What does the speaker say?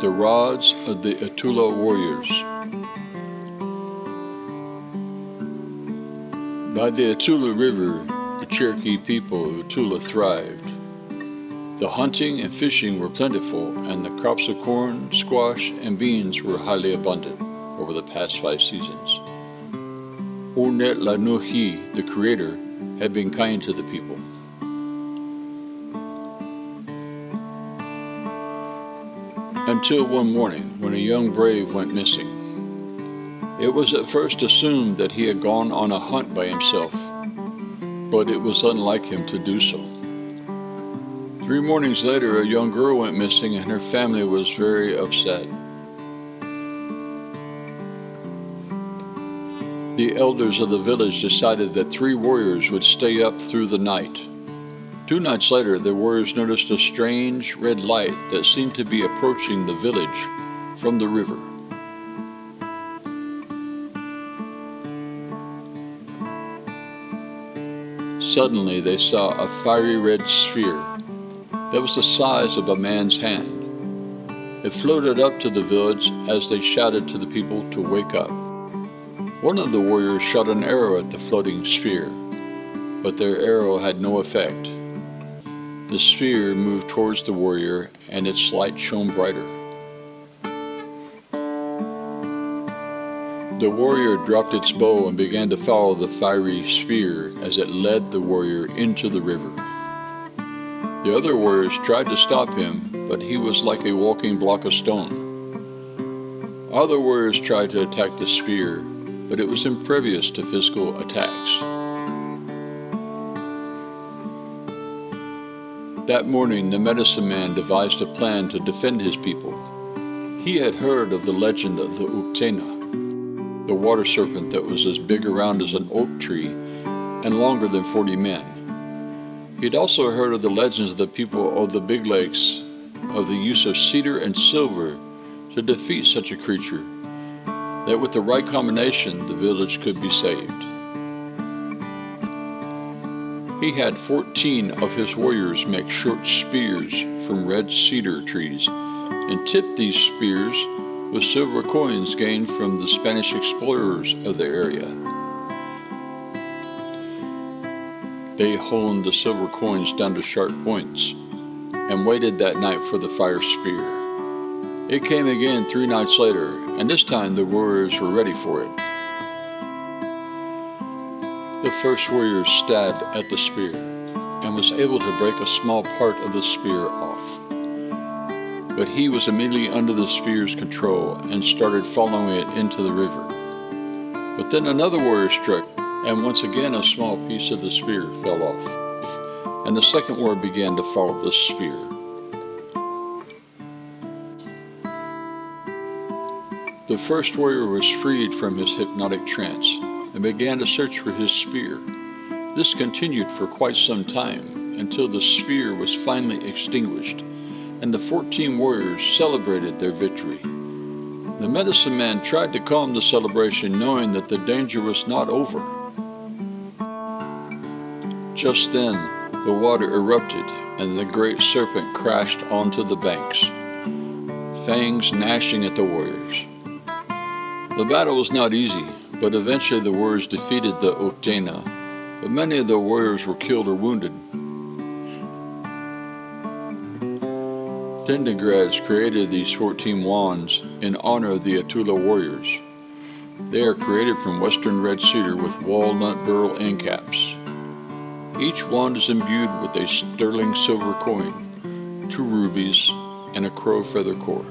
The rods of the Itula warriors. By the Itula River, the Cherokee people of Itula thrived. The hunting and fishing were plentiful, and the crops of corn, squash, and beans were highly abundant over the past 5 seasons. Onet Lanuhi, the Creator, had been kind to the people. Until one morning, when a young brave went missing. It was at first assumed that he had gone on a hunt by himself, but it was unlike him to do so. 3 mornings later, a young girl went missing and her family was very upset. The elders of the village decided that 3 warriors would stay up through the night. 2 nights later, the warriors noticed a strange red light that seemed to be approaching the village from the river. Suddenly, they saw a fiery red sphere that was the size of a man's hand. It floated up to the village as they shouted to the people to wake up. One of the warriors shot an arrow at the floating sphere, but their arrow had no effect. The sphere moved towards the warrior, and its light shone brighter. The warrior dropped its bow and began to follow the fiery sphere as it led the warrior into the river. The other warriors tried to stop him, but he was like a walking block of stone. Other warriors tried to attack the sphere, but it was impervious to physical attacks. That morning, the medicine man devised a plan to defend his people. He had heard of the legend of the Itula, the water serpent that was as big around as an oak tree and longer than 40 men. He'd also heard of the legends of the people of the big lakes, of the use of cedar and silver to defeat such a creature, that with the right combination, the village could be saved. He had 14 of his warriors make short spears from red cedar trees and tip these spears with silver coins gained from the Spanish explorers of the area. They honed the silver coins down to sharp points and waited that night for the fire spear. It came again 3 nights later, and this time the warriors were ready for it. The first warrior stabbed at the spear and was able to break a small part of the spear off. But he was immediately under the spear's control and started following it into the river. But then another warrior struck, and once again a small piece of the spear fell off, and the second warrior began to follow the spear. The first warrior was freed from his hypnotic trance and began to search for his spear. This continued for quite some time until the spear was finally extinguished, and the 14 warriors celebrated their victory. The medicine man tried to calm the celebration, knowing that the danger was not over. Just then, the water erupted, and the great serpent crashed onto the banks, fangs gnashing at the warriors. The battle was not easy, but eventually the warriors defeated the Itula, but many of the warriors were killed or wounded. Tendegrads created these 14 wands in honor of the Itula warriors. They are created from western red cedar with walnut burl end caps. Each wand is imbued with a sterling silver coin, 2 rubies, and a crow feather core.